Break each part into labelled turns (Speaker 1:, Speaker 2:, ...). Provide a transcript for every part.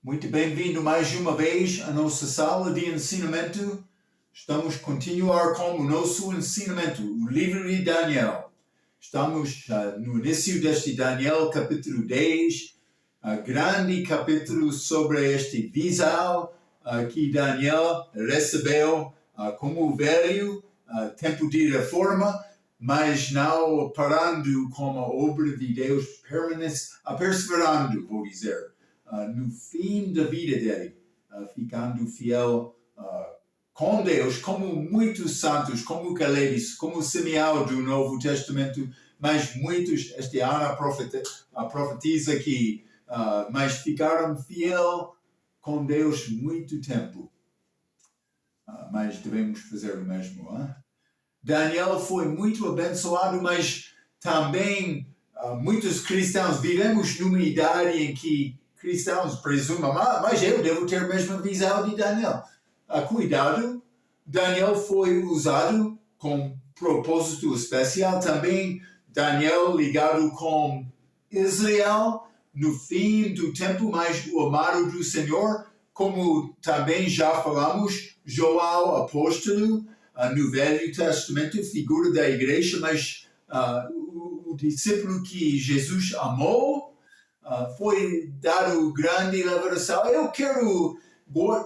Speaker 1: Muito bem-vindo mais uma vez à nossa sala de ensinamento. Estamos a continuar com o nosso ensinamento, o livro de Daniel. Estamos no início deste Daniel, capítulo 10, grande capítulo sobre este visão que Daniel recebeu como velho, tempo de reforma, mas não parando com a obra de Deus, perseverando, vou dizer. No fim da vida dele, ficando fiel com Deus, como muitos santos, como Caleb, como Simeão do Novo Testamento, mas muitos, este ano profetiza que mas ficaram fiel com Deus muito tempo. Mas devemos fazer o mesmo. Daniel foi muito abençoado, mas também muitos cristãos vivemos numa idade em que cristãos presumam, mas eu devo ter a mesma visão de Daniel. Cuidado, Daniel foi usado com propósito especial. Também Daniel ligado com Israel no fim do tempo, mas o amado do Senhor, como também já falamos, João apóstolo, no Velho Testamento, figura da igreja, mas o discípulo que Jesus amou, foi dado grande revelação. Eu quero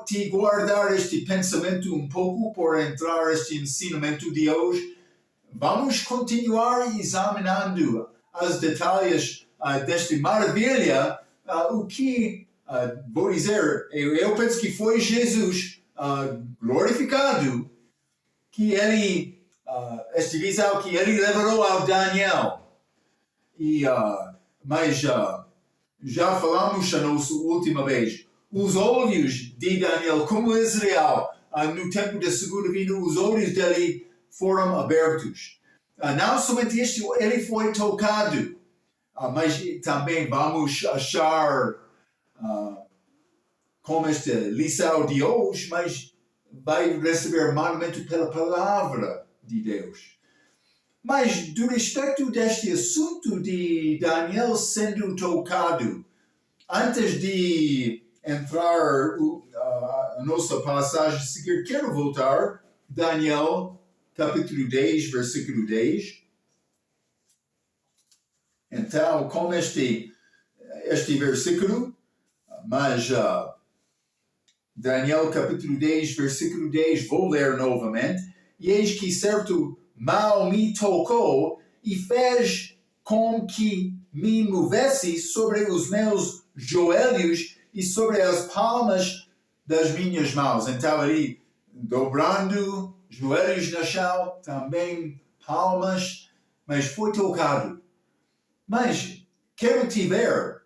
Speaker 1: te guardar este pensamento um pouco por entrar este ensinamento de hoje. Vamos continuar examinando os detalhes desta maravilha, o que, vou dizer, eu penso que foi Jesus glorificado, que ele, este visão que ele revelou ao Daniel. Mas já falamos a nossa última vez, os olhos de Daniel, como Israel, no tempo da segunda vinda, os olhos dele foram abertos. Não somente isto, ele foi tocado, mas também vamos achar como esta lição de hoje, mas vai receber mandamento pela palavra de Deus. Mas, do respeito deste assunto de Daniel sendo tocado, antes de entrar a nossa passagem a seguir, quero voltar, Daniel, capítulo 10, versículo 10. Então, com este versículo, mas Daniel, capítulo 10, versículo 10, vou ler novamente. E eis que certo mal me tocou e fez com que me movesse sobre os meus joelhos e sobre as palmas das minhas mãos. Então, ali, dobrando, joelhos no chão, também palmas, mas foi tocado. Mas, quero te ver,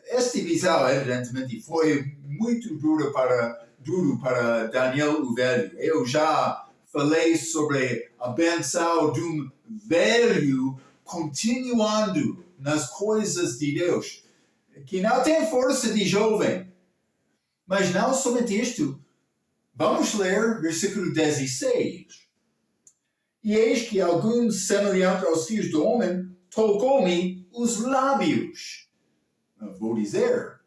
Speaker 1: esta visão, evidentemente, foi muito duro para Daniel o Velho. Eu já falei sobre a benção de um velho continuando nas coisas de Deus, que não tem força de jovem. Mas não somente isto. Vamos ler versículo 16. E eis que algum semelhante aos filhos do homem tocou-me os lábios. Vou dizer,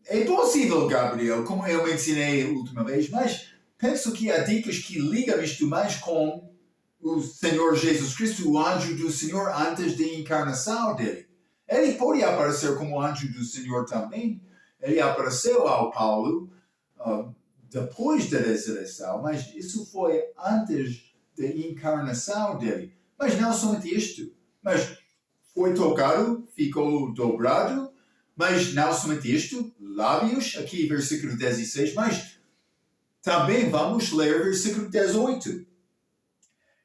Speaker 1: é possível, Gabriel, como eu mencionei a última vez, mas penso que há dicas que ligam isto mais com o Senhor Jesus Cristo, o anjo do Senhor, antes da encarnação dele. Ele pode aparecer como anjo do Senhor também. Ele apareceu ao Paulo depois da ressurreição, mas isso foi antes da encarnação dele. Mas não somente isto. Mas foi tocado, ficou dobrado, mas não somente isto, lábios, aqui versículo 16, mas também vamos ler versículo 18.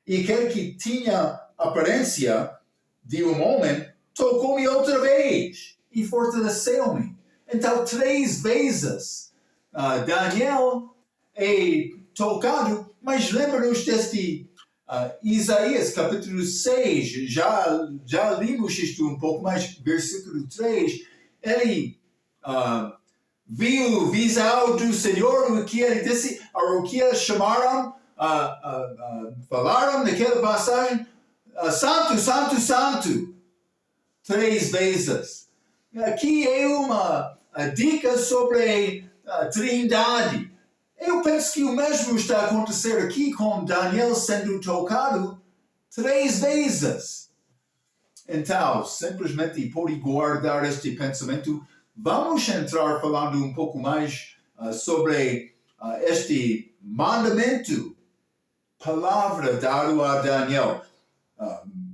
Speaker 1: E aquele que tinha aparência de um homem, tocou-me outra vez e fortaleceu-me. Então, 3 vezes, Daniel é tocado, mas lembra-nos deste Isaías, capítulo 6, já limos isto um pouco, mas versículo 3, ele viu visão do Senhor, o que ele disse, o que eles chamaram, falaram naquela passagem, santo, santo, santo, 3 vezes. Aqui é uma a dica sobre a Trindade. Eu penso que o mesmo está a acontecer aqui com Daniel sendo tocado 3 vezes. Então, simplesmente pode guardar este pensamento. Vamos entrar falando um pouco mais sobre este mandamento, palavra dada a Daniel.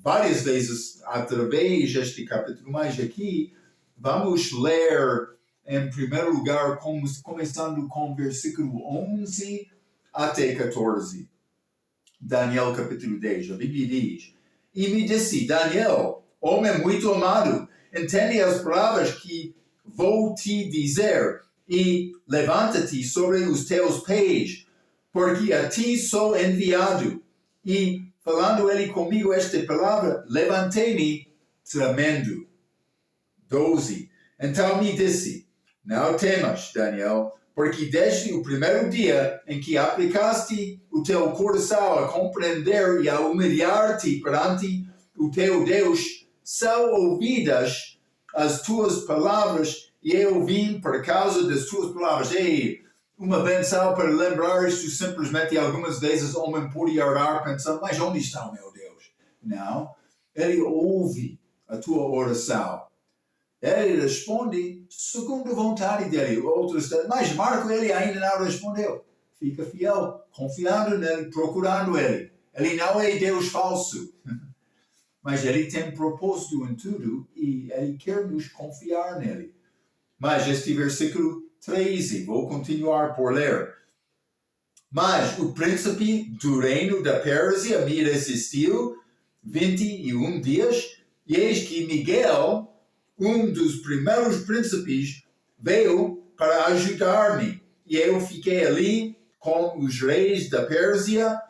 Speaker 1: Várias vezes, através deste capítulo, mas aqui, vamos ler, em primeiro lugar, começando com o versículo 11 até 14. Daniel capítulo 10, a Bíblia diz: E me disse, Daniel, homem muito amado, entende as palavras que vou te dizer, e levanta-te sobre os teus pés, porque a ti sou enviado. E, falando ele comigo esta palavra, levantei-me tremendo. 12. Então me disse, não temas, Daniel, porque desde o primeiro dia em que aplicaste o teu coração a compreender e a humilhar-te perante o teu Deus, são ouvidas as tuas palavras, e eu vim por causa das tuas palavras. Ei, uma benção para lembrar isto simplesmente. Algumas vezes o homem pode orar pensando, mas onde está o meu Deus? Não, ele ouve a tua oração. Ele responde segundo a vontade dele. Outros, mas Marco, ele ainda não respondeu. Fica fiel, confiando nele, procurando ele. Ele não é Deus falso. Mas ele tem propósito em tudo e ele quer nos confiar nele. Mas este versículo 13, vou continuar por ler. Mas o príncipe do reino da Pérsia me resistiu 21 dias, e eis que Miguel, um dos primeiros príncipes, veio para ajudar-me. E eu fiquei ali com os reis da Pérsia.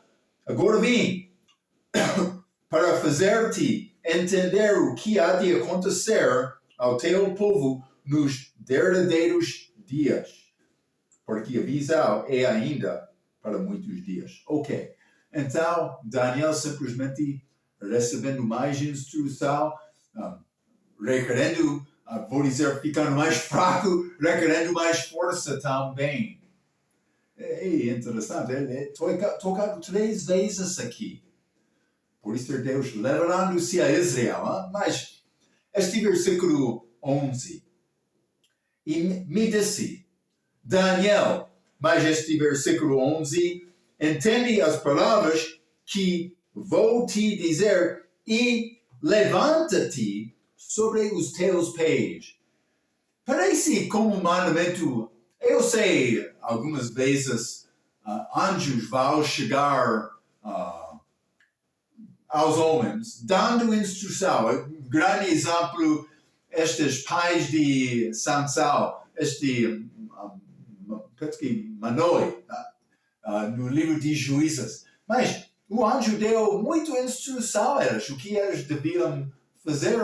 Speaker 1: Agora vim para fazer-te entender o que há de acontecer ao teu povo nos derradeiros dias. Porque a visão é ainda para muitos dias. Ok. Então, Daniel simplesmente recebendo mais instrução, requerendo, vou dizer, ficando mais fraco, requerendo mais força também. É interessante, ele é tocado 3 vezes aqui. Por isso Deus levando-se a Israel. Mas este versículo 11. E me disse, Daniel, mas este versículo 11, entende as palavras que vou te dizer e levanta-te sobre os teus pés. Parece como um mandamento. Eu sei, algumas vezes, anjos vão chegar aos homens, dando instrução. Grande exemplo, estes pais de Sansão, penso que Manoel, no livro de Juízes. Mas o anjo deu muita instrução a eles, o que eles deviam fazer.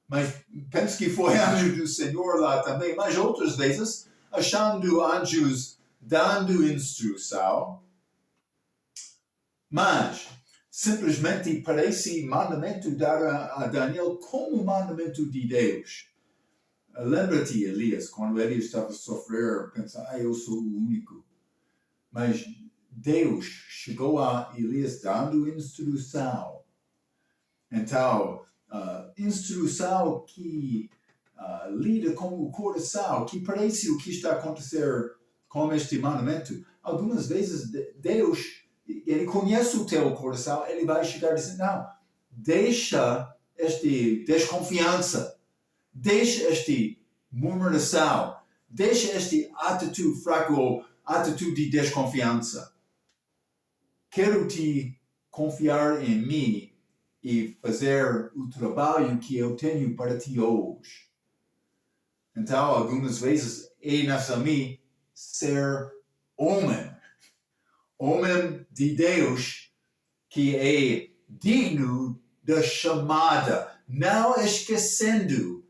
Speaker 1: Mas penso que foi anjo do Senhor lá também. Mas outras vezes, achando anjos dando instrução, mas simplesmente parece mandamento dado a Daniel como mandamento de Deus. Lembra-te, Elias, quando ele estava a sofrer, pensar, eu sou o único. Mas Deus chegou a Elias dando instrução. Então, instrução que lida com o coração, que parece o que está a acontecer com este mandamento. Algumas vezes Deus, ele conhece o teu coração, ele vai chegar e dizer, não, deixa esta desconfiança, deixa esta murmuração, deixa esta atitude fraca ou atitude de desconfiança. Quero te confiar em mim e fazer o trabalho que eu tenho para ti hoje. Então, algumas vezes, é nessa mim ser homem de Deus, que é digno da chamada, não esquecendo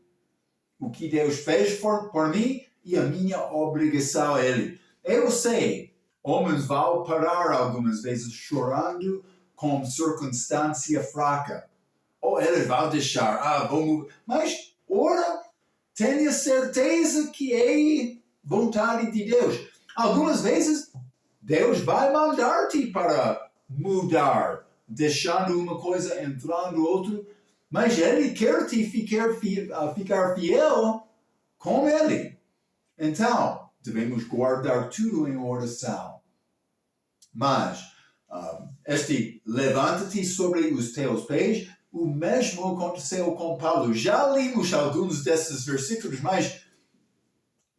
Speaker 1: o que Deus fez por mim e a minha obrigação a Ele. Eu sei, homens vão parar algumas vezes chorando com circunstância fraca. Ou eles vão deixar, vamos... Mas ora tenha certeza que é vontade de Deus. Algumas vezes, Deus vai mandar-te para mudar, deixando uma coisa, entrando outra, mas Ele quer te ficar fiel com Ele. Então, devemos guardar tudo em oração. Mas, levanta-te sobre os teus pés, o mesmo aconteceu com Paulo. Já lemos alguns desses versículos, mas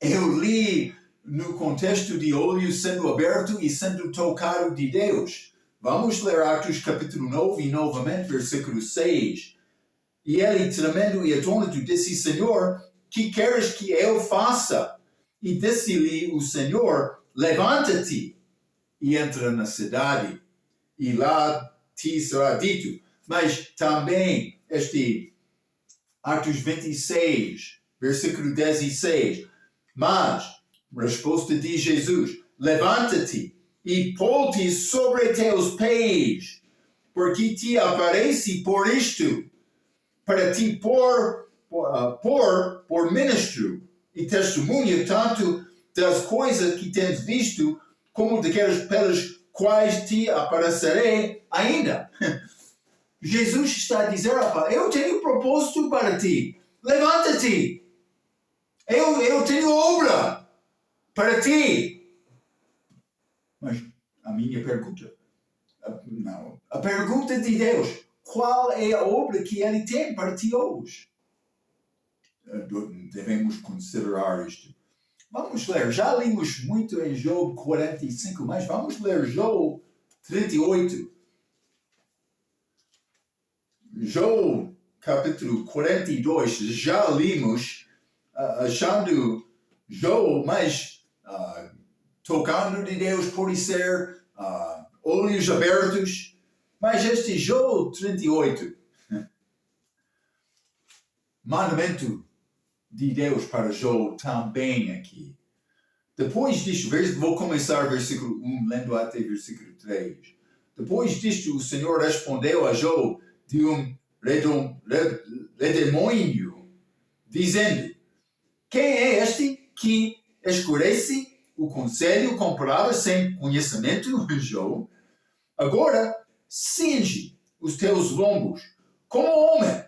Speaker 1: eu li no contexto de olho sendo aberto e sendo tocado de Deus. Vamos ler Atos capítulo 9 e novamente versículo 6. E ele, tremendo e atônito, disse: Senhor, que queres que eu faça? E disse-lhe o Senhor: levanta-te e entra na cidade, e lá te será dito. Mas também Atos 26, versículo 16. Mas, resposta de Jesus: levanta-te e põe-te sobre teus pés, porque te apareci por isto, para te pôr por ministro e testemunha tanto das coisas que tens visto, como daquelas pelas quais te aparecerei ainda. Jesus está a dizer: eu tenho propósito para ti. Levanta-te. Eu tenho obra para ti. Mas a minha pergunta, a pergunta de Deus: qual é a obra que Ele tem para ti hoje? Devemos considerar isto. Vamos ler, já lemos muito em Job 45, mas vamos ler Job 38. Job capítulo 42, já lemos, achando Job mais tocando de Deus, pode ser olhos abertos, mas este Job 38, mandamento de Deus para Job também aqui. Depois disto, vou começar versículo 1, lendo até versículo 3. Depois disto, o Senhor respondeu a Job de um redemoinho, dizendo: quem é este que escurece o conselho com palavras sem conhecimento, Job? Agora, cinge os teus lombos como homem,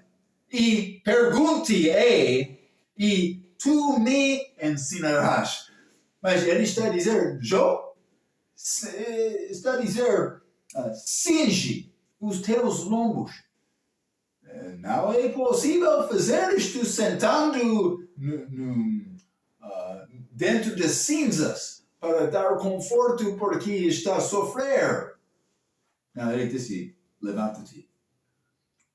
Speaker 1: e pergunte-ei, e tu me ensinarás. Mas ele está a dizer: Job, está a dizer, cinge os teus lombos. Não é possível fazer isto sentando dentro das cinzas para dar conforto porque está a sofrer. Não, ele disse: levanta-te.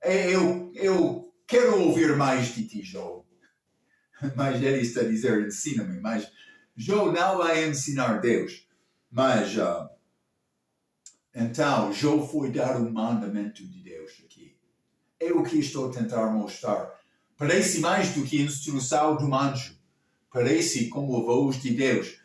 Speaker 1: Eu quero ouvir mais de ti, Job. Mas ele está a dizer: ensina-me. Mas Job não vai ensinar Deus. Mas então Job foi dar o mandamento de Deus aqui. É o que estou a tentar mostrar. Parece mais do que instrução do anjo. Parece como a voz de Deus.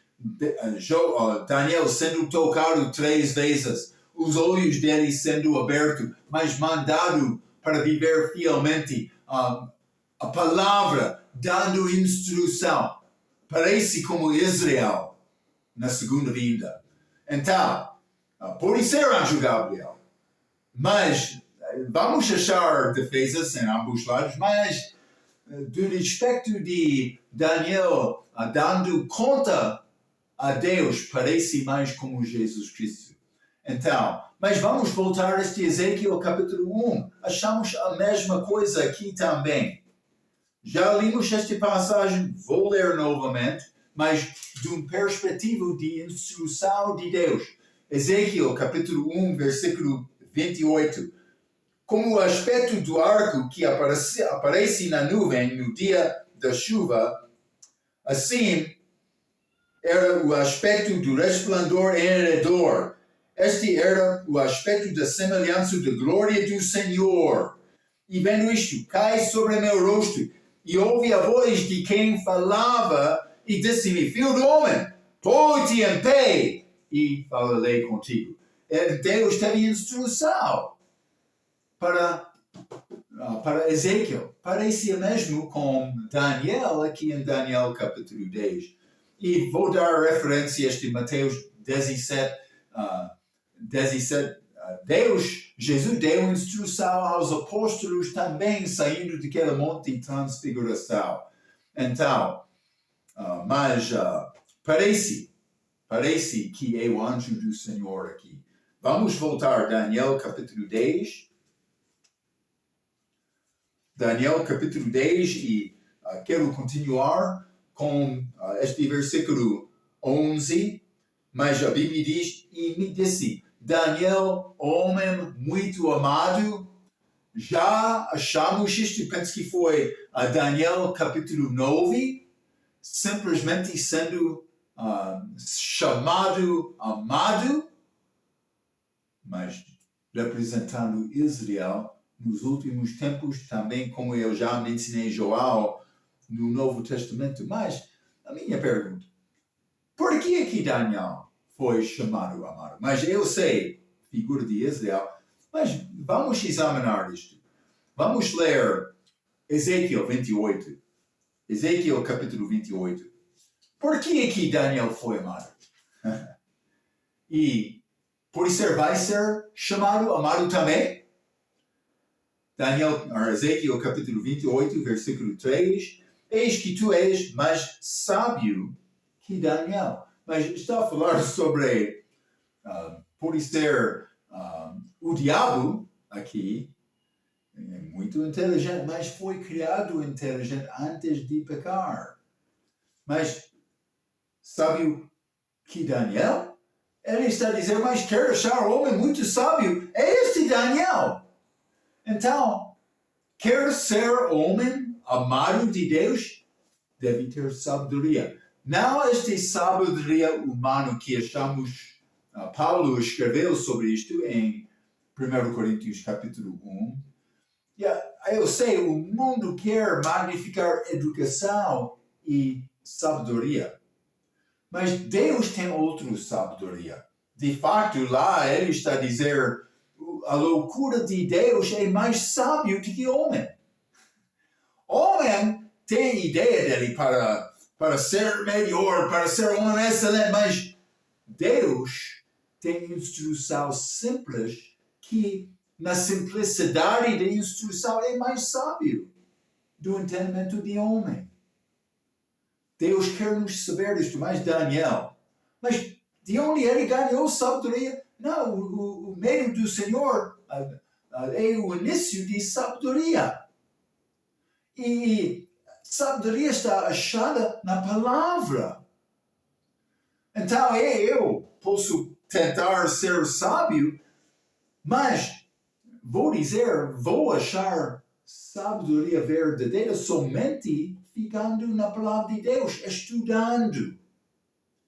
Speaker 1: Daniel sendo tocado 3 vezes, os olhos dele sendo abertos, mas mandado para viver fielmente a palavra, dando instrução. Parece como Israel na segunda vinda. Então, pode ser anjo Gabriel, mas vamos achar defesas em ambos lados, mas do respeito de Daniel dando conta a Deus, parece mais como Jesus Cristo. Então, mas vamos voltar a este Ezequiel capítulo 1. Achamos a mesma coisa aqui também. Já lemos esta passagem, vou ler novamente, mas de uma perspectiva de instrução de Deus. Ezequiel capítulo 1, versículo 28. Como o aspecto do arco que aparece na nuvem no dia da chuva, assim era o aspecto do resplendor em redor. Este era o aspecto da semelhança da glória do Senhor. E vendo isto, cai sobre meu rosto, e ouvi a voz de quem falava, e disse-me: filho do homem, põe-te em pé, e falarei contigo. Deus teve instrução para para Ezequiel. Parecia mesmo com Daniel, aqui em Daniel capítulo 10. E vou dar referência a este Mateus 17, 17. Jesus deu instrução aos apóstolos também saindo daquele monte de transfiguração. Então, mas parece que é o anjo do Senhor aqui. Vamos voltar a Daniel capítulo 10. Daniel capítulo 10 e quero continuar com este versículo 11, mas a Bíblia diz, e me disse, Daniel, homem muito amado, já achamos isto, penso que foi a Daniel capítulo 9, simplesmente sendo chamado amado, mas representando Israel nos últimos tempos, também como eu já mencionei João no Novo Testamento. Mas a minha pergunta, por que aqui Daniel foi chamado amado? Mas eu sei, figura de Israel, mas vamos examinar isto. Vamos ler Ezequiel 28. Ezequiel capítulo 28. Por que aqui Daniel foi amado? E por isso vai ser chamado amado também? Ezequiel capítulo 28, versículo 3. Eis que tu és mais sábio que Daniel. Mas está a falar sobre, por ser o diabo aqui, é muito inteligente, mas foi criado inteligente antes de pecar. Mas sábio que Daniel? Ele está a dizer, mas quero achar um homem muito sábio. É este Daniel. Então, quer ser homem amado de Deus, deve ter sabedoria. Não esta sabedoria humana que achamos, Paulo escreveu sobre isto em 1 Coríntios capítulo 1. Eu sei, o mundo quer magnificar educação e sabedoria. Mas Deus tem outra sabedoria. De fato, lá ele está a dizer, a loucura de Deus é mais sábio do que homem. Homem tem ideia dele para ser melhor, para ser um homem excelente, mas Deus tem instrução simples que na simplicidade da instrução é mais sábio do entendimento de homem. Deus quer nos saber isto, mais Daniel. Mas de onde ele ganhou sabedoria? Não, o meio do Senhor é o início de sabedoria. E sabedoria está achada na palavra. Então eu posso tentar ser sábio, mas vou achar sabedoria verdadeira somente ficando na palavra de Deus, estudando.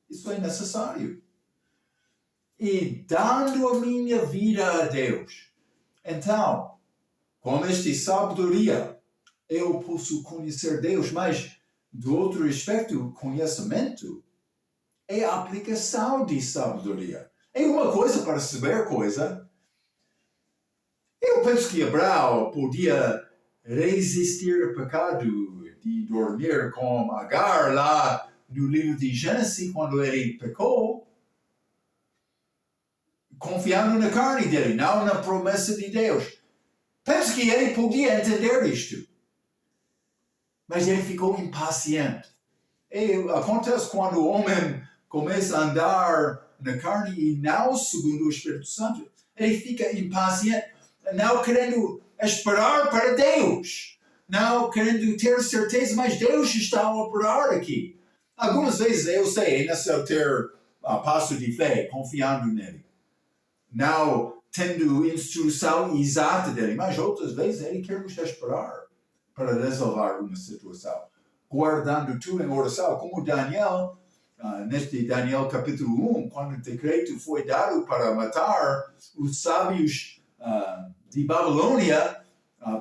Speaker 1: Isso é necessário. E dando a minha vida a Deus. Então, com esta sabedoria, eu posso conhecer Deus, mas do outro aspecto, conhecimento é a aplicação de sabedoria. É uma coisa para saber coisa. Eu penso que Abraão podia resistir ao pecado de dormir com Agar lá no livro de Gênesis, quando ele pecou, confiando na carne dele, não na promessa de Deus. Penso que ele podia entender isto. Mas ele ficou impaciente. E acontece quando o homem começa a andar na carne e não segundo o Espírito Santo. Ele fica impaciente, não querendo esperar para Deus. Não querendo ter certeza, mas Deus está a operar aqui. Algumas vezes eu sei, é necessário ter passo de fé, confiando nele. Não tendo instrução exata dele, mas outras vezes ele quer nos esperar para resolver uma situação. Guardando tudo em oração, como Daniel, neste Daniel capítulo 1, quando o decreto foi dado para matar os sábios de Babilônia,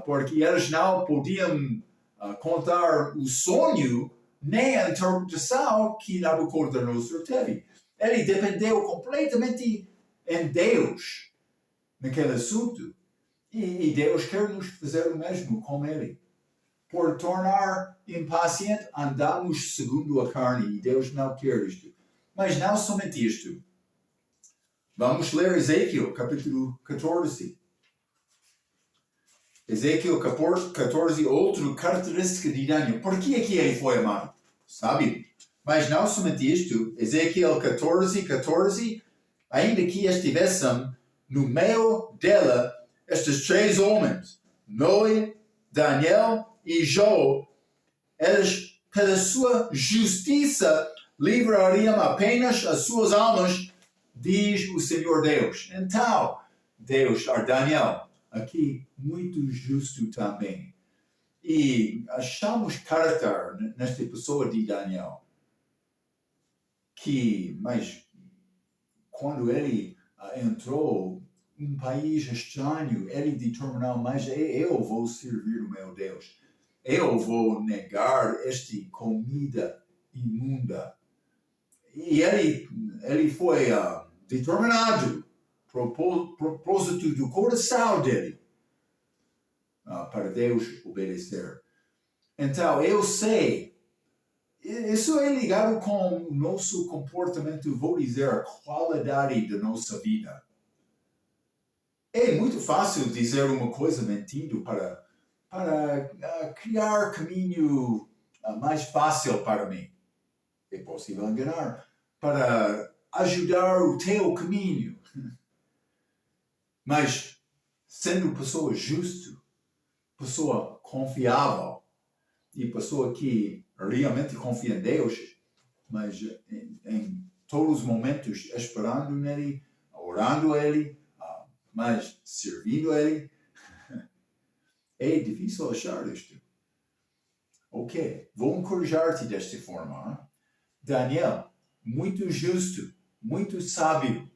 Speaker 1: porque eles não podiam contar o sonho nem a interpretação que Nabucodonosor teve. Ele dependeu completamente em Deus naquele assunto. E Deus quer nos fazer o mesmo com Ele. Por tornar impaciente, andamos segundo a carne e Deus não quer isto. Mas não somente isto. Vamos ler Ezequiel, capítulo 14. Ezequiel 14, outra característica de Daniel. Por que é que ele foi amado? Sabe? Mas não somente isto. Ezequiel 14, ainda que estivessem no meio dela estes três homens, Noé, Daniel e Jó, eles, pela sua justiça, livrariam apenas as suas almas, diz o Senhor Deus. Então, Deus, Daniel, aqui muito justo também. E achamos caráter nesta pessoa de Daniel, mas quando ele entrou um país estranho, ele determinou, mas eu vou servir o meu Deus. Eu vou negar esta comida imunda. E ele foi determinado, propósito do coração dele, para Deus obedecer. Então, eu sei, isso é ligado com o nosso comportamento, vou dizer, a qualidade da nossa vida. É muito fácil dizer uma coisa mentindo para criar caminho mais fácil para mim. É possível enganar para ajudar o teu caminho. Mas, sendo pessoa justa, pessoa confiável e pessoa que realmente confia em Deus, mas em todos os momentos esperando nele, orando a Ele, mas servindo a Ele, é difícil achar isto. Ok, vou encorajar-te desta forma. Daniel, muito justo, muito sábio,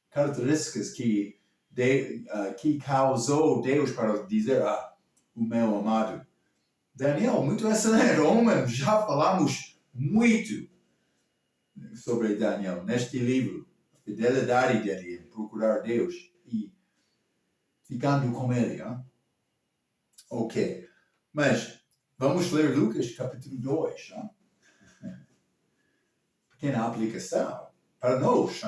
Speaker 1: características que causou Deus para dizer, o meu amado. Daniel, muito excelente homem, já falamos muito sobre Daniel neste livro, a fidelidade dele em procurar Deus e ficando com ele. Ok, mas vamos ler Lucas capítulo 2. Pequena aplicação para nós.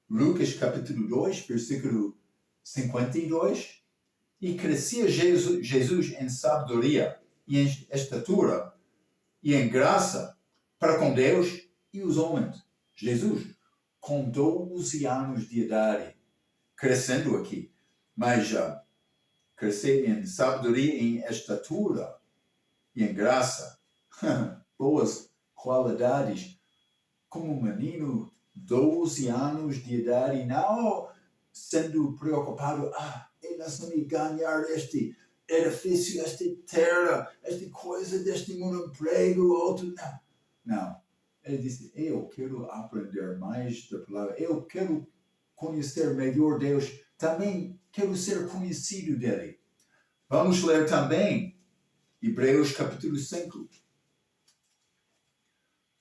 Speaker 1: Lucas capítulo 2, versículo 52. E crescia Jesus em sabedoria e em estatura e em graça para com Deus e os homens. Jesus, com 12 anos de idade, crescendo aqui, mas crescer em sabedoria, em estatura e em graça. Boas qualidades. Como um menino, 12 anos de idade, não sendo preocupado, ele não me ganhar este edifício, esta terra, esta coisa, deste meu emprego, outro. Não. Ele disse, eu quero aprender mais da palavra, eu quero conhecer melhor Deus, também quero ser conhecido dele. Vamos ler também Hebreus capítulo 5.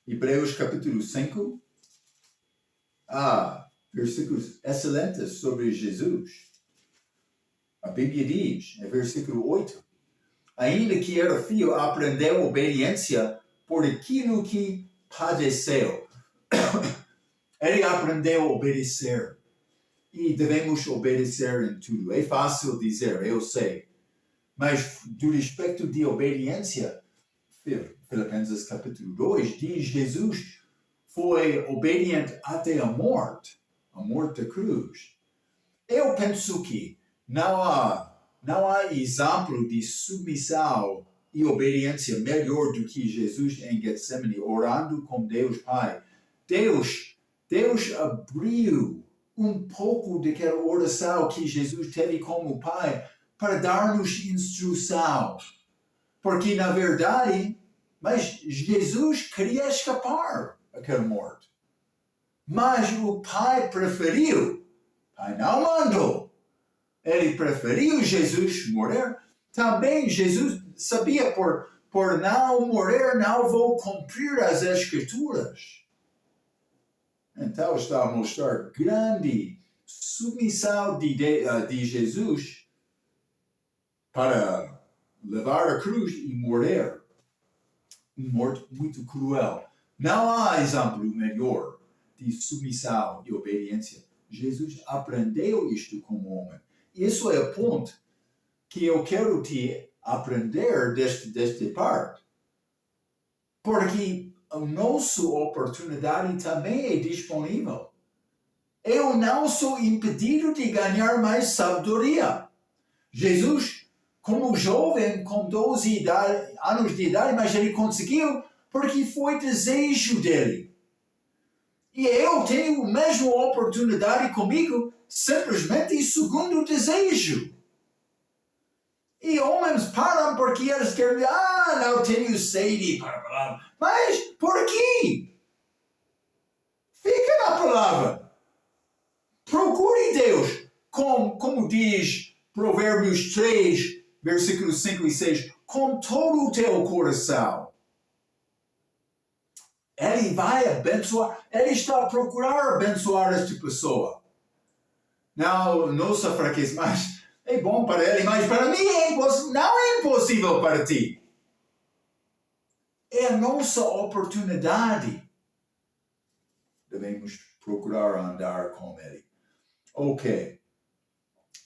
Speaker 1: Hebreus capítulo 5. Versículos excelentes sobre Jesus. A Bíblia diz, em versículo 8, ainda que era filho, aprendeu obediência por aquilo que padeceu. Ele aprendeu a obedecer. E devemos obedecer em tudo. É fácil dizer, eu sei. Mas do respeito de obediência, Filipenses capítulo 2 diz, Jesus foi obediente até a morte da cruz. Eu penso que não há exemplo de submissão e obediência melhor do que Jesus em Getsemane, orando com Deus Pai. Deus abriu um pouco daquela oração que Jesus teve como Pai para dar-nos instrução. Porque, na verdade, mas Jesus queria escapar daquela morte. Mas o Pai preferiu. O Pai não mandou. Ele preferiu Jesus morrer. Também Jesus sabia, por não morrer, não vou cumprir as Escrituras. Então está a mostrar grande submissão de Jesus para levar a cruz e morrer. Morte muito cruel. Não há exemplo melhor de submissão e obediência. Jesus aprendeu isto como homem. Isso é o ponto que eu quero te aprender deste parte. Porque a nossa oportunidade também é disponível. Eu não sou impedido de ganhar mais sabedoria. Jesus, como jovem, com 12 anos de idade, mas ele conseguiu porque foi desejo dele. E eu tenho a mesma oportunidade comigo, simplesmente segundo o desejo. E homens param porque eles querem, não tenho sede para a palavra. Mas por quê? Fica na palavra. Procure Deus, como diz Provérbios 3, versículos 5 e 6, com todo o teu coração. Ele vai abençoar, ele está a procurar abençoar esta pessoa. Não, nossa fraqueza, mas é bom para ele, mas para mim não é impossível para ti. É a nossa oportunidade. Devemos procurar andar com ele. Ok.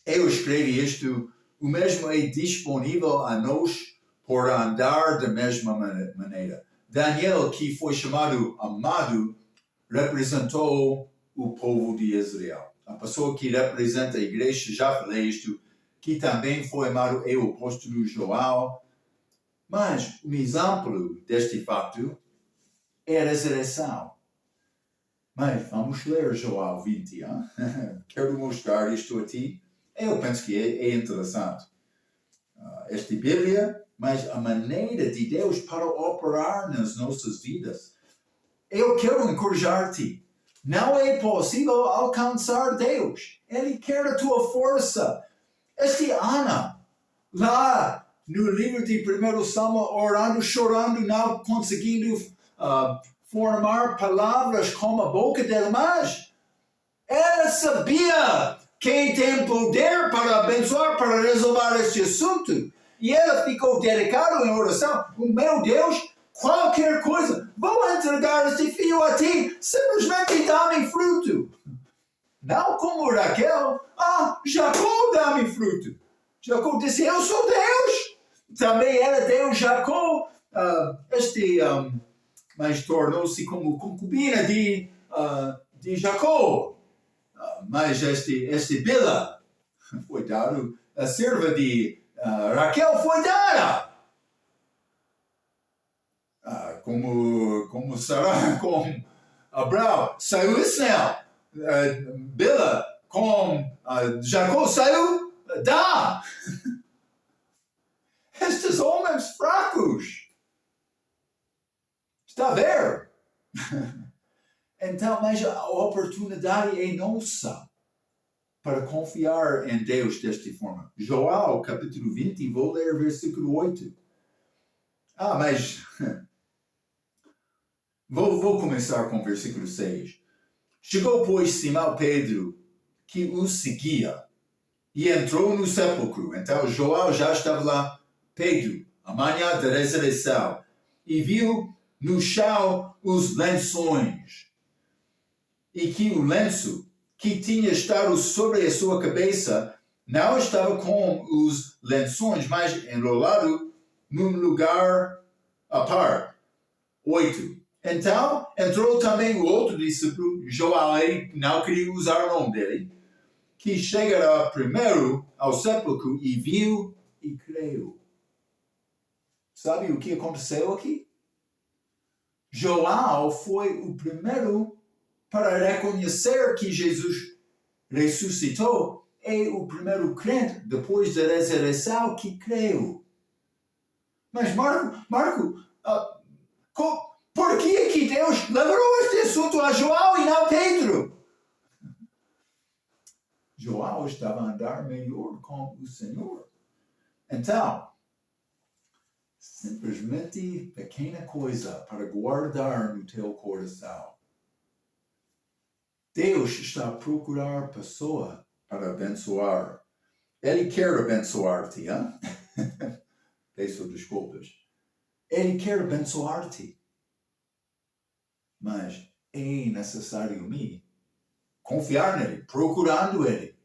Speaker 1: Eu escrevi isto, o mesmo é disponível a nós por andar da mesma maneira. Daniel, que foi chamado amado, representou o povo de Israel. A pessoa que representa a igreja, já falei isto, que também foi amado é o apóstolo João. Mas um exemplo deste fato é a ressurreição. Mas vamos ler João 20. Quero mostrar isto a ti. Eu penso que é interessante. Esta Bíblia, mas a maneira de Deus para operar nas nossas vidas. Eu quero encorajar-te. Não é possível alcançar Deus. Ele quer a tua força. Este Ana, lá no livro de 1 Samuel, orando, chorando, não conseguindo formar palavras com a boca dela, mas ela sabia quem tem poder para abençoar, para resolver este assunto. E ela ficou dedicada em oração. O meu Deus, qualquer coisa, vou entregar este filho a ti, simplesmente dá-me fruto. Não como Raquel, Jacó dá-me fruto. Jacó disse, eu sou Deus. Também era Deus, Jacó, mas tornou-se como concubina de Jacó. Mas este Bila foi dado, a serva de Raquel foi dada. Como Sarah com Abraão saiu Ismael. Bila com Jacó saiu Dan. Estes homens fracos. Está a ver? Então, mas a oportunidade é nossa para confiar em Deus desta forma. João, capítulo 20, vou ler versículo 8. Mas vou começar com o versículo 6. Chegou, pois, Simão Pedro, que o seguia, e entrou no sepulcro. Então, João já estava lá. Pedro, a manhã da ressurreição, e viu no chão os lençóis, e que o lenço que tinha estado sobre a sua cabeça não estava com os lençóis, mas enrolado num lugar à parte. 8. Então entrou também o outro discípulo, João, ele não queria usar o nome dele, que chegara primeiro ao sepulcro e viu e creu. Sabe o que aconteceu aqui? João foi o primeiro para reconhecer que Jesus ressuscitou. É o primeiro crente depois da ressurreição que creu. Mas Marco, por que Deus levou este assunto a João e não Pedro? João estava a andar melhor com o Senhor. Então, simplesmente pequena coisa para guardar no teu coração. Deus está a procurar pessoa para abençoar. Ele quer abençoar-te, Peço desculpas. Ele quer abençoar-te. Mas é necessário me confiar nele, procurando ele.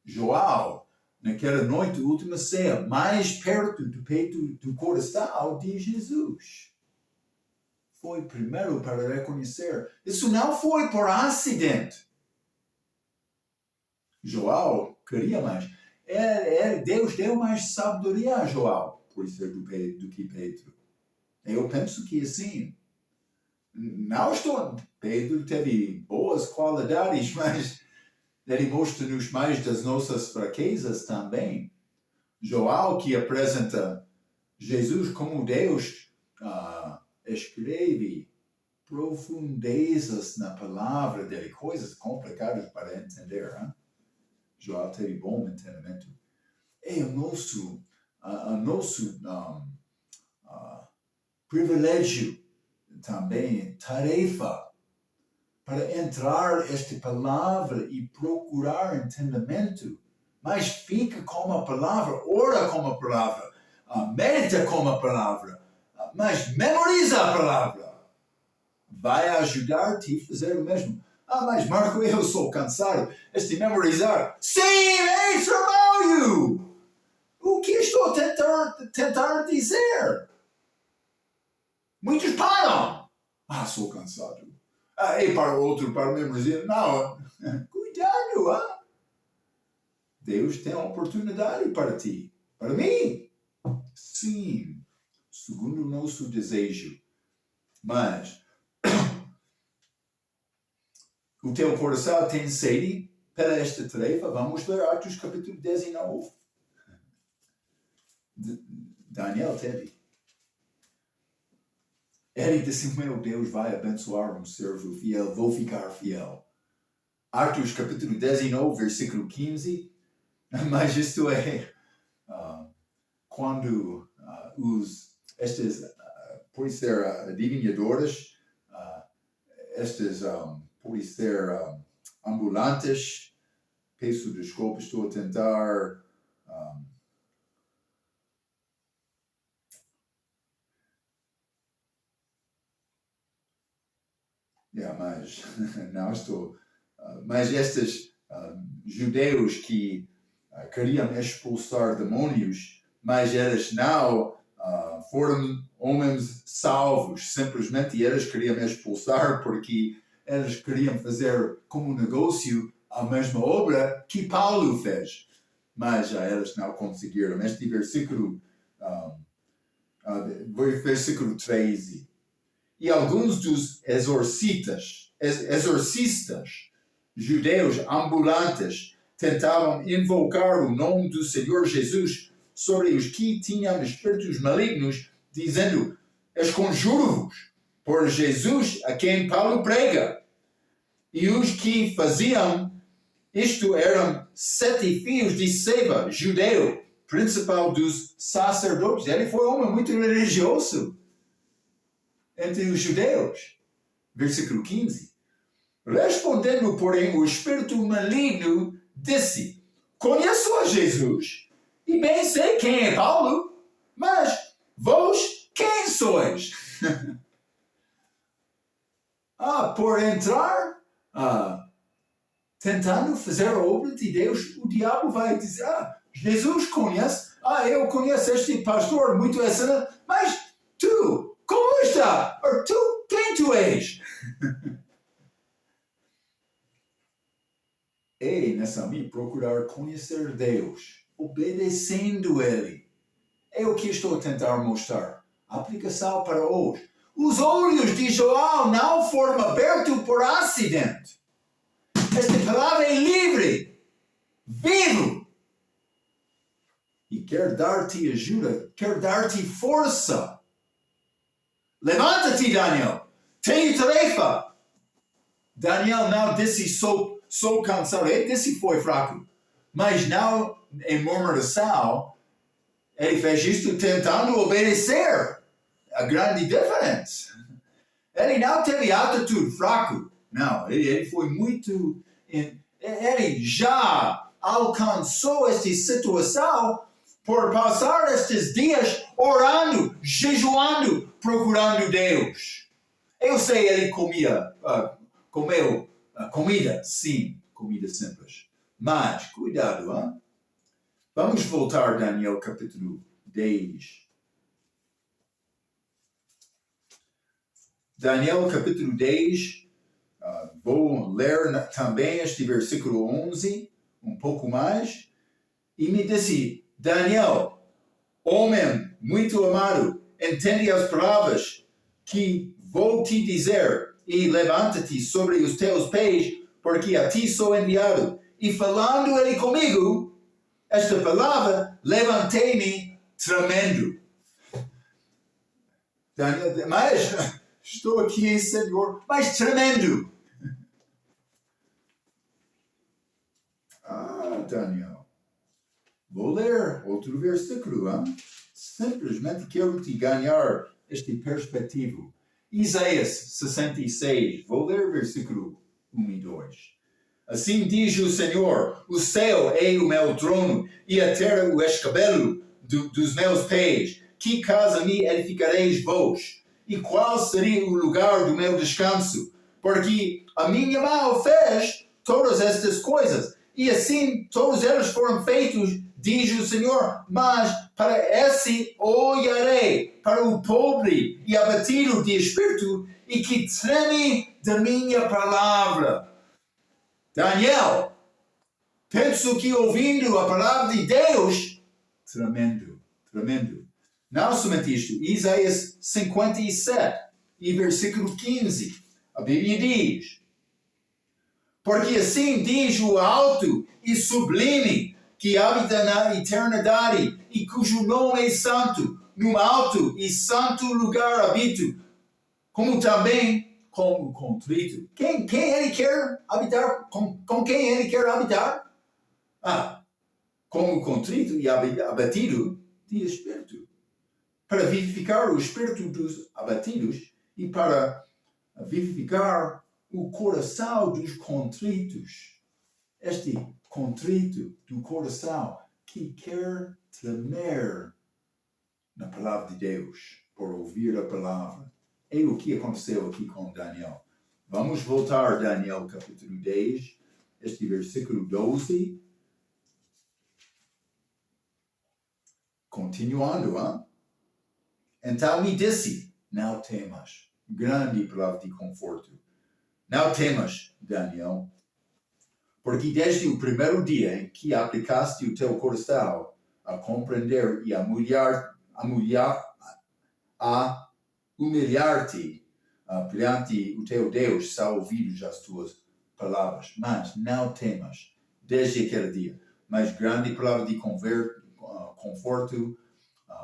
Speaker 1: João, naquela noite, última ceia, mais perto do peito do coração de Jesus. Foi primeiro para reconhecer. Isso não foi por acidente. João queria mais. Deus deu mais sabedoria a João, por ser do que Pedro. Eu penso que assim, não estou... Pedro teve boas qualidades, mas ele mostra-nos mais das nossas fraquezas também. João, que apresenta Jesus como Deus, escreve profundezas na palavra dele, coisas complicadas para entender. Hein? João teve bom entendimento. É o nosso privilégio também, tarefa, para entrar esta palavra e procurar entendimento. Mas fica com a palavra, ora com a palavra, medita com a palavra, mas memoriza a palavra. Vai ajudar-te a fazer o mesmo. Mas Marco, eu sou cansado. Este memorizar. Sim, é trabalho! O que estou a tentar dizer? Muitos param. Sou cansado. E para o outro, para memorizar. Não, cuidado. Deus tem uma oportunidade para ti. Para mim. Sim, segundo o nosso desejo. Mas o teu coração tem sede para esta tarefa? Vamos ler Atos capítulo 19. Daniel teve. Ele disse, meu Deus vai abençoar um servo fiel, vou ficar fiel. Atos capítulo 19, versículo 15. Mas isto é quando estas, por ser adivinhadoras, estas, por ser ambulantes, peço desculpa, estou a tentar... mas não estou... mas estes judeus que queriam expulsar demônios, mas eles não foram homens salvos, simplesmente eles queriam expulsar porque eles queriam fazer como negócio a mesma obra que Paulo fez, mas eles não conseguiram. Este versículo, versículo 13. E alguns dos exorcistas judeus ambulantes tentavam invocar o nome do Senhor Jesus sobre os que tinham espíritos malignos, dizendo, esconjuro-vos por Jesus a quem Paulo prega. E os que faziam isto eram 7 filhos de Seba, judeu, principal dos sacerdotes. Ele foi um homem muito religioso entre os judeus. Versículo 15. Respondendo, porém, o espírito maligno disse, conheço a Jesus e bem sei quem é Paulo, mas vós quem sois? Por entrar tentando fazer a obra de Deus, o diabo vai dizer, Jesus conhece, eu conheço este pastor muito excelente, mas tu, como está? Ou tu, quem tu és? Nessa mim, procurar conhecer Deus, obedecendo Ele. É o que estou a tentar mostrar. A aplicação para hoje. Os olhos de João não foram abertos por acidente. Esta palavra é livre, vivo. E quer dar-te ajuda, quer dar-te força. Levanta-te, Daniel. Tenho tarefa. Daniel não disse sou cansado. Ele disse foi fraco. Mas não em murmuração. Ele fez isto tentando obedecer. A grande diferença. Ele não teve atitude fraco. Não, ele foi muito... Ele já alcançou esta situação por passar estes dias orando, jejuando, procurando Deus. Eu sei, ele comeu comida, sim, comida simples. Mas, cuidado, hein? Vamos voltar a Daniel capítulo 10. Daniel capítulo 10, vou ler também este versículo 11, um pouco mais. E me disse, Daniel, homem muito amado, entende as palavras que vou te dizer e levanta-te sobre os teus pés, porque a ti sou enviado. E falando ele comigo, esta palavra, levantei-me tremendo. Daniel, mas estou aqui em Senhor, mas tremendo. Daniel. Vou ler outro versículo, hein? Simplesmente quero te ganhar este perspectivo. Isaías 66, vou ler versículo 1 e 2. Assim diz o Senhor, o céu é o meu trono e a terra o escabelo dos meus pés. Que casa me edificareis vós? E qual seria o lugar do meu descanso? Porque a minha mão fez todas estas coisas, e assim todos eles foram feitos, diz o Senhor, mas para esse olharei, para o pobre e abatido de espírito, e que treme da minha palavra. Daniel, penso que ouvindo a palavra de Deus, tremendo. Não somente isto, Isaías 57 e versículo 15, a Bíblia diz, porque assim diz o alto e sublime, que habita na eternidade e cujo nome é santo, no alto e santo lugar habito, como também com o contrito. Quem ele quer habitar? Com quem ele quer habitar? Com o contrito e abatido de espírito. Para vivificar o espírito dos abatidos e para vivificar o coração dos contritos. Este contrito do coração que quer tremer na palavra de Deus, por ouvir a palavra. É o que aconteceu aqui com Daniel. Vamos voltar a Daniel capítulo 10, este versículo 12. Continuando, hein? Então me disse, não temas. Grande palavra de conforto. Não temas, Daniel, porque desde o primeiro dia em que aplicaste o teu coração a compreender e a humilhar-te perante o teu Deus, são ouvidos as tuas palavras. Mas não temas, desde aquele dia. Mas grande palavra de conforto,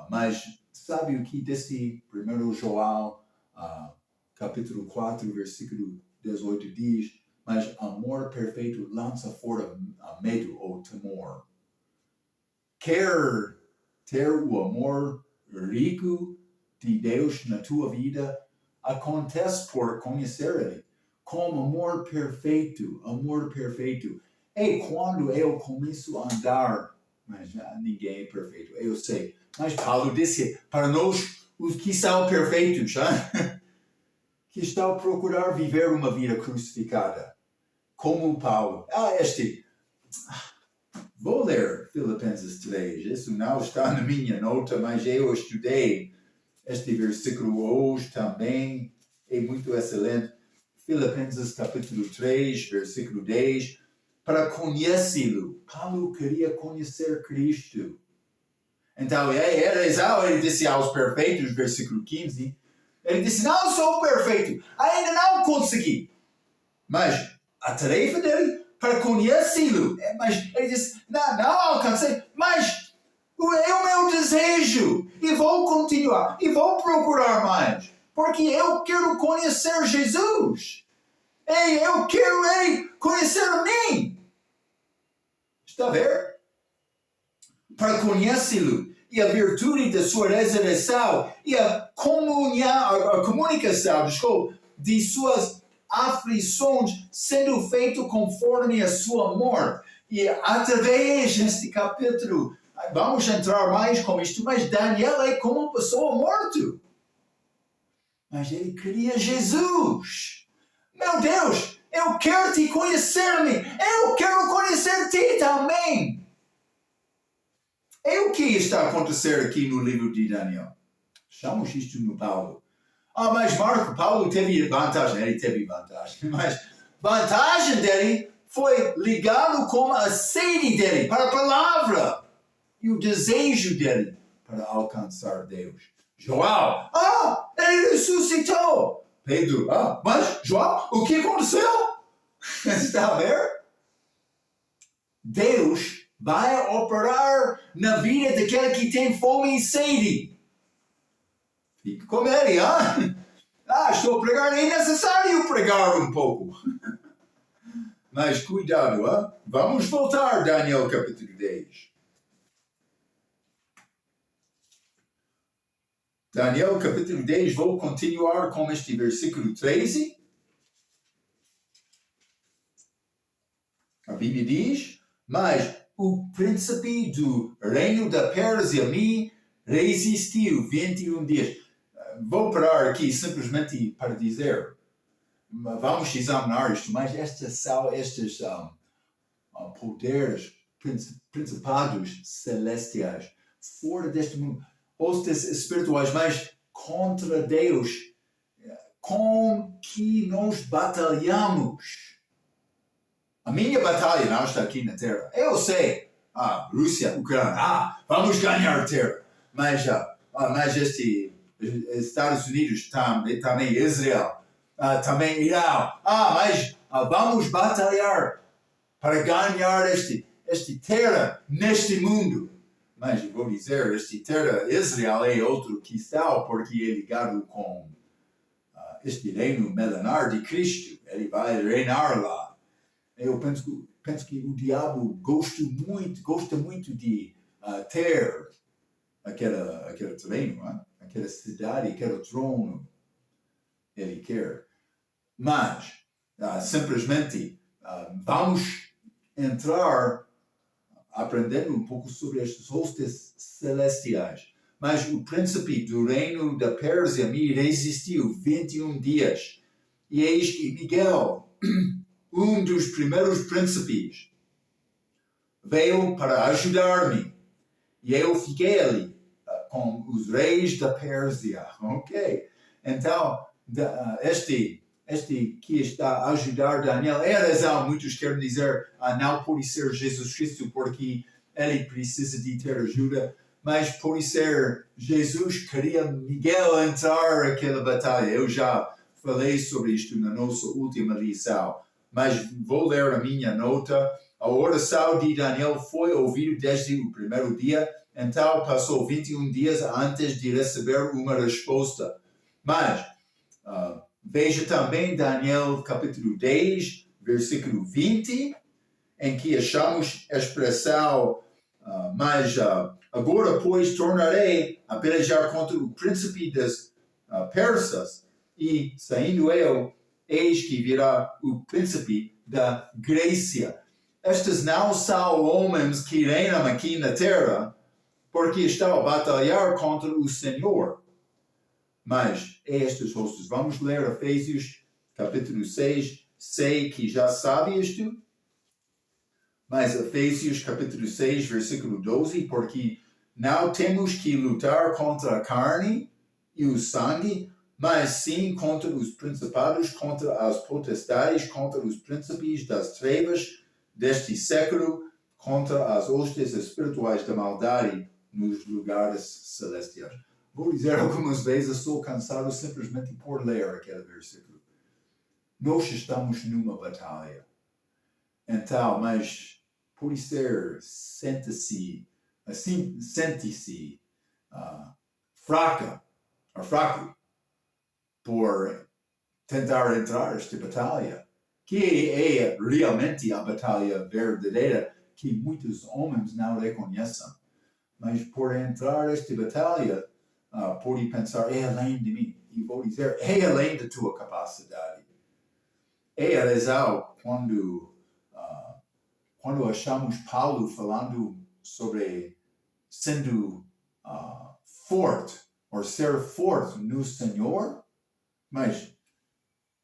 Speaker 1: mas sabe o que disse 1 João, capítulo 4, versículo 18 diz, mas amor perfeito lança fora medo ou temor. Quer ter o amor rico de Deus na tua vida? Acontece por conhecer Ele como amor perfeito. É quando eu começo a andar, mas ninguém é perfeito, eu sei. Mas Paulo disse para nós, os que são perfeitos, que estão a procurar viver uma vida crucificada. Como Paulo. Vou ler Filipenses 3. Isso não está na minha nota, mas eu estudei este versículo hoje também. É muito excelente. Filipenses capítulo 3, versículo 10. Para conhecê-lo. Paulo queria conhecer Cristo. Então, ele disse aos perfeitos, versículo 15, ele disse, não sou perfeito, ainda não consegui. Mas a tarefa dele, para conhecê-lo, mas ele disse, não alcancei, mas é o meu desejo, e vou continuar, e vou procurar mais, porque eu quero conhecer Jesus. Eu quero ele conhecer a mim. Está a ver? Para conhecê-lo e a virtude da sua ressurreição e a comunicação de suas aflições sendo feito conforme a sua morte. E através deste capítulo, Vamos entrar mais com isto, mas Daniel é como uma pessoa morta. Mas ele queria Jesus. Meu Deus, eu quero te conhecer-me. Eu quero conhecer ti também. É o que está a acontecer aqui no livro de Daniel. Chamamos isto no Paulo. Mas Marco, Paulo teve vantagem. Ele teve vantagem. Mas vantagem dele foi ligado com a sede dele para a palavra. E o desejo dele para alcançar Deus. João, ele ressuscitou. Pedro, mas João, o que aconteceu? Está a ver? Deus vai operar na vida daquele que tem fome e sede. Fique com ele, estou a pregar, é necessário pregar um pouco. Mas cuidado, Vamos voltar, Daniel capítulo 10. Daniel capítulo 10, vou continuar com este versículo 13. A Bíblia diz, mas o príncipe do reino da Pérsia me resistiu 21 dias. Vou parar aqui simplesmente para dizer, vamos examinar isto, mas estes poderes, principados celestiais, fora deste mundo, hostes espirituais, mas contra Deus, com que nós batalhamos. A minha batalha não está aqui na Terra. Eu sei, Rússia, Ucrânia, vamos ganhar a Terra. Mas Estados Unidos também Israel, também Irã. Mas vamos batalhar para ganhar este terra neste mundo. Mas vou dizer, este terra, Israel é outro questão, porque é ligado com este reino milenar de Cristo. Ele vai reinar lá. Eu penso que o diabo gosta muito de ter aquele terreno, aquela cidade, aquele trono. Ele quer. Mas, simplesmente, vamos entrar aprendendo um pouco sobre estes hostes celestiais. Mas o príncipe do reino da Pérsia me resistiu 21 dias. E eis que Miguel, um dos primeiros príncipes, veio para ajudar-me. E eu fiquei ali com os reis da Pérsia. Ok? Então, este que está a ajudar Daniel, é a razão, muitos querem dizer, não pode ser Jesus Cristo, porque ele precisa de ter ajuda, mas pode ser Jesus queria Miguel entrar naquela batalha. Eu já falei sobre isto na nossa última lição, mas vou ler a minha nota. A oração de Daniel foi ouvida desde o primeiro dia, então passou 21 dias antes de receber uma resposta. Mas, veja também Daniel capítulo 10, versículo 20, em que achamos a expressão, agora, pois, tornarei a pelejar contra o príncipe das persas, e saindo eu, eis que virá o príncipe da Grécia. Estes não são homens que reinam aqui na terra, porque estão a batalhar contra o Senhor. Mas estes rostos, vamos ler Efésios capítulo 6, sei que já sabe isto, mas Efésios capítulo 6, versículo 12, porque não temos que lutar contra a carne e o sangue, mas sim contra os principados, contra as potestades, contra os príncipes das trevas deste século, contra as hostes espirituais da maldade nos lugares celestiais. Vou dizer algumas vezes, sou cansado simplesmente por ler aquele versículo. Nós estamos numa batalha. Então, mas pode ser, sente-se fraco por tentar entrar nesta batalha, que é realmente a batalha verdadeira que muitos homens não reconhecem. Mas por entrar nesta batalha, pode pensar, é além de mim. E vou dizer, é além da tua capacidade. É a razão quando achamos Paulo falando sobre sendo forte, ou ser forte no Senhor, mas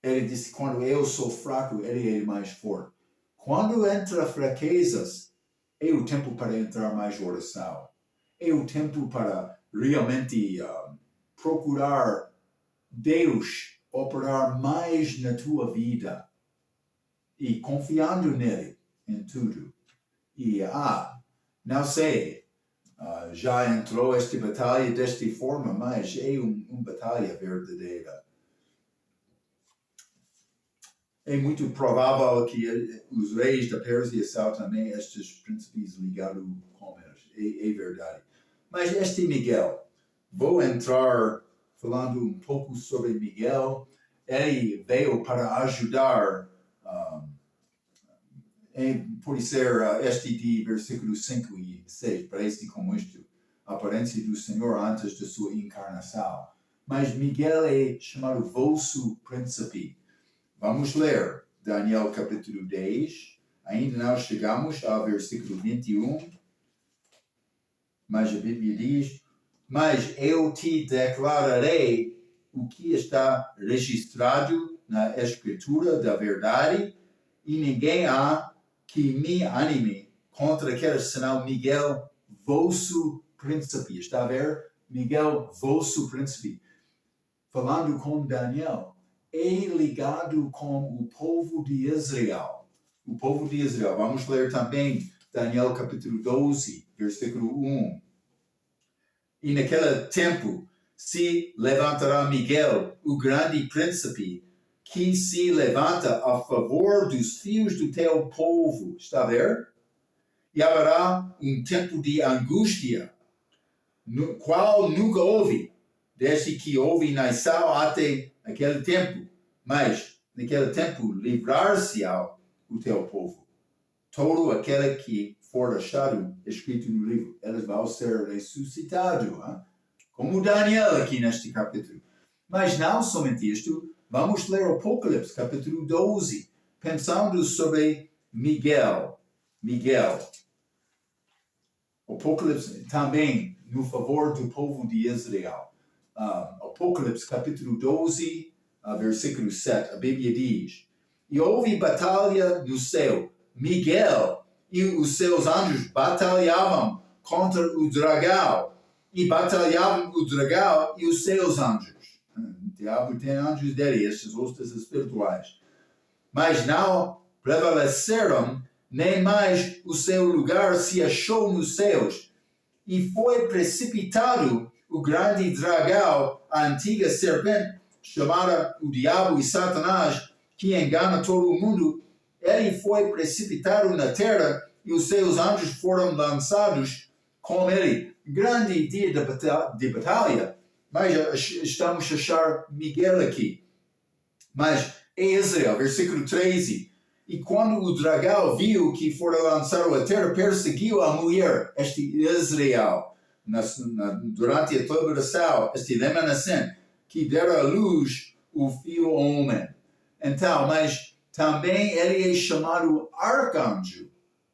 Speaker 1: ele disse, quando eu sou fraco, ele é mais forte. Quando entra fraquezas, é o tempo para entrar mais oração. É o tempo para realmente procurar Deus operar mais na tua vida e confiando nele em tudo. E, não sei, já entrou esta batalha desta forma, mas é uma batalha verdadeira. É muito provável que os reis da Pérsia são também estes príncipes ligados com eles. É verdade. Mas este Miguel, vou entrar falando um pouco sobre Miguel. Ele veio para ajudar, por ser este de versículos 5 e 6, parece como isto, a aparência do Senhor antes de sua encarnação. Mas Miguel é chamado vosso príncipe. Vamos ler Daniel capítulo 10. Ainda não chegamos ao versículo 21. Mas a Bíblia diz, mas eu te declararei o que está registrado na Escritura da verdade, e ninguém há que me anime contra aquele senão Miguel, vosso príncipe. Está a ver? Miguel, vosso príncipe. Falando com Daniel, é ligado com o povo de Israel. O povo de Israel. Vamos ler também Daniel capítulo 12, versículo 1. E naquele tempo se levantará Miguel, o grande príncipe, que se levanta a favor dos filhos do teu povo. Está a ver? E haverá um tempo de angústia, no qual nunca houve, desde que houve nação até aquele tempo. Mas, naquele tempo, livrar-se-á o teu povo. Todo aquele que for achado escrito no livro, eles vão ser ressuscitados. Como Daniel aqui neste capítulo. Mas não somente isto, vamos ler Apocalipse, capítulo 12, pensando sobre Miguel. Apocalipse também no favor do povo de Israel. Apocalipse, capítulo 12, versículo 7, a Bíblia diz, e houve batalha no céu. Miguel e os seus anjos batalhavam contra o dragão, e batalhavam o dragão e os seus anjos. O diabo tem anjos dele, estes hostes espirituais. Mas não prevaleceram, nem mais o seu lugar se achou nos céus. E foi precipitado o grande dragão, a antiga serpente, chamada o diabo e Satanás, que engana todo o mundo. Ele foi precipitado na terra e os seus anjos foram lançados com ele. Grande dia de batalha, mas estamos a achar Miguel aqui. Mas em Israel, versículo 13, e quando o dragão viu que fora lançado à terra, perseguiu a mulher, este Israel, durante a tribulação, este remanescente, que dera à luz o filho homem. Então, mas também ele é chamado arcanjo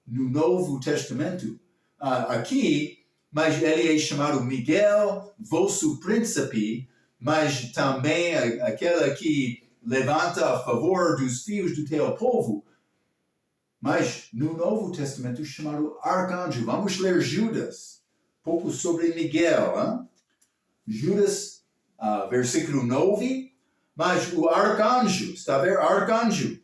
Speaker 1: no Novo Testamento. Aqui, mas ele é chamado Miguel, vosso príncipe, mas também aquele que levanta a favor dos filhos do teu povo. Mas no Novo Testamento chamado arcanjo. Vamos ler Judas, pouco sobre Miguel. Judas, versículo 9. Mas o arcanjo, está a ver? Arcanjo,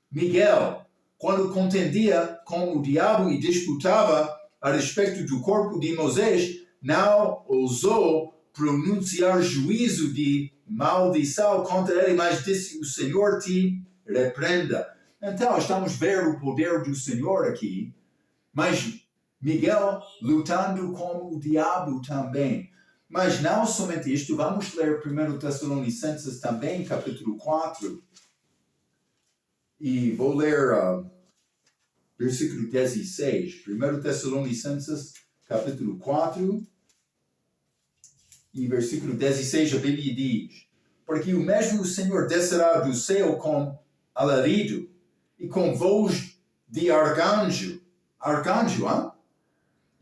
Speaker 1: Miguel, quando contendia com o diabo e disputava a respeito do corpo de Moisés, não ousou pronunciar juízo de maldição contra ele, mas disse, o Senhor te repreenda. Então, estamos a ver o poder do Senhor aqui, mas Miguel lutando com o diabo também. Mas não somente isto, vamos ler 1 Tessalonicenses também, capítulo 4. E vou ler versículo 16. 1 Tessalonicenses, capítulo 4. E versículo 16, a Bíblia diz, porque o mesmo Senhor descerá do céu com alarido e com voz de arcanjo,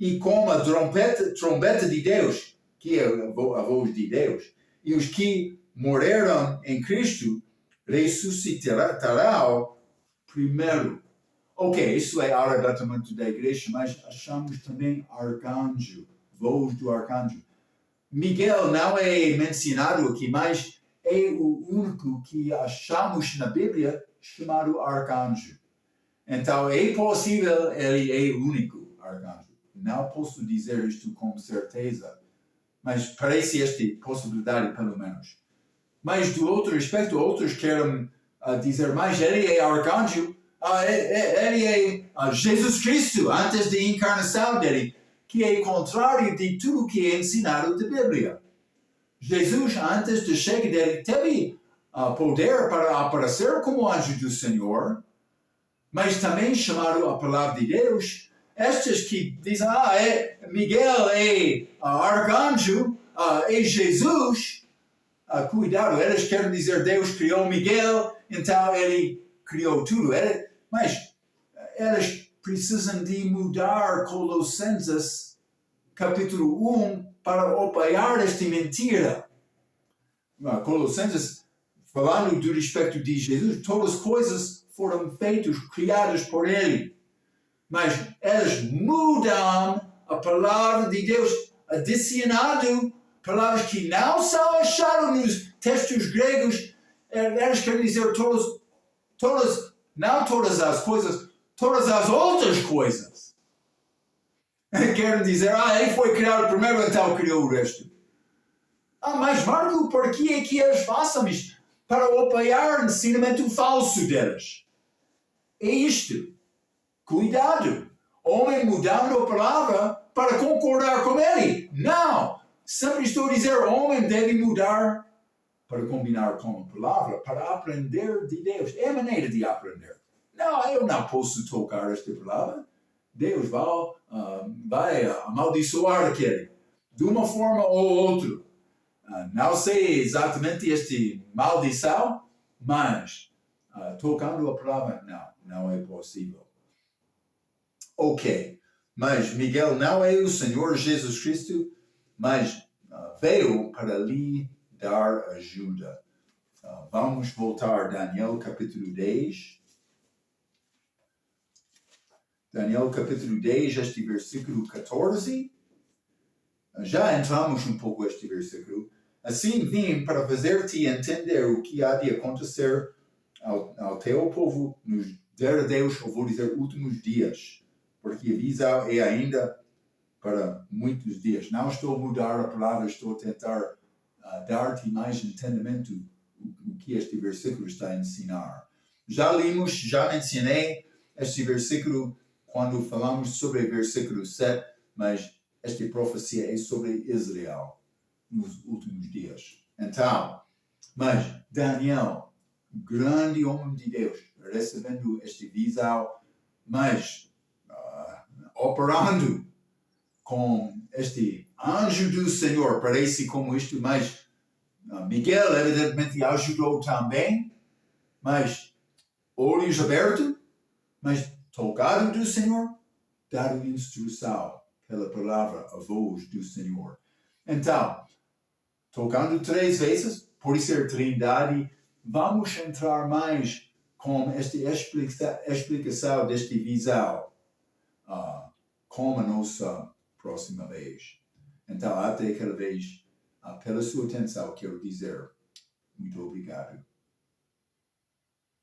Speaker 1: e com a trombeta de Deus, que é a voz de Deus, e os que morreram em Cristo ressuscitarão primeiro. Ok, isso é arrebatamento da igreja, mas achamos também arcanjo, voz do arcanjo. Miguel não é mencionado aqui, mas é o único que achamos na Bíblia chamado arcanjo. Então, é possível, ele é o único arcanjo. Não posso dizer isto com certeza, mas parece esta possibilidade, pelo menos. Mas, do outro aspecto, outros querem dizer mais, ele é arcanjo, ele é Jesus Cristo, antes da encarnação dele, que é contrário de tudo que é ensinado da Bíblia. Jesus, antes da chegada dele, teve poder para aparecer como anjo do Senhor, mas também chamaram a palavra de Deus. Estes que dizem, Miguel é arcanjo, é Jesus, cuidado, eles querem dizer Deus criou Miguel, então ele criou tudo. Mas eles precisam de mudar Colossenses capítulo 1 para apoiar esta mentira. Colossenses, falando do respeito de Jesus, todas as coisas foram feitas, criadas por ele. Mas eles mudam a palavra de Deus, adicionando palavras que não são achadas nos textos gregos. Eles querem dizer não todas as coisas, todas as outras coisas. Querem dizer, ele foi criado primeiro, então criou o resto. Mas Marco, por que é que eles façam isto? Para apoiar o ensinamento falso deles. É isto. Cuidado. Homem mudando a palavra para concordar com ele. Não. Sempre estou a dizer, homem deve mudar para combinar com a palavra, para aprender de Deus. É a maneira de aprender. Não, eu não posso tocar esta palavra. Deus vai amaldiçoar aquele. De uma forma ou outra. Não sei exatamente este maldição, mas tocando a palavra, não é possível. Ok, mas Miguel não é o Senhor Jesus Cristo, mas veio para lhe dar ajuda. Vamos voltar a Daniel capítulo 10. Daniel capítulo 10, este versículo 14. Já entramos um pouco neste versículo. Assim vim para fazer-te entender o que há de acontecer ao teu povo nos verdadeiros, eu vou dizer, últimos dias. Porque a visão é ainda para muitos dias. Não estou a mudar a palavra, estou a tentar dar-te mais entendimento do que este versículo está a ensinar. Já limos, já mencionei este versículo quando falamos sobre o versículo 7, mas esta profecia é sobre Israel nos últimos dias. Então, mas Daniel, grande homem de Deus, recebendo esta visão, mas operando com este anjo do Senhor, parece como isto, mas Miguel evidentemente ajudou também, mas olhos abertos, mas tocado do Senhor, dado instrução pela palavra, a voz do Senhor. Então, tocando 3 vezes, por ser trindade, vamos entrar mais com esta explicação desta visão, como a nossa próxima vez. Então, até aquela vez, pela sua atenção, quero dizer muito obrigado.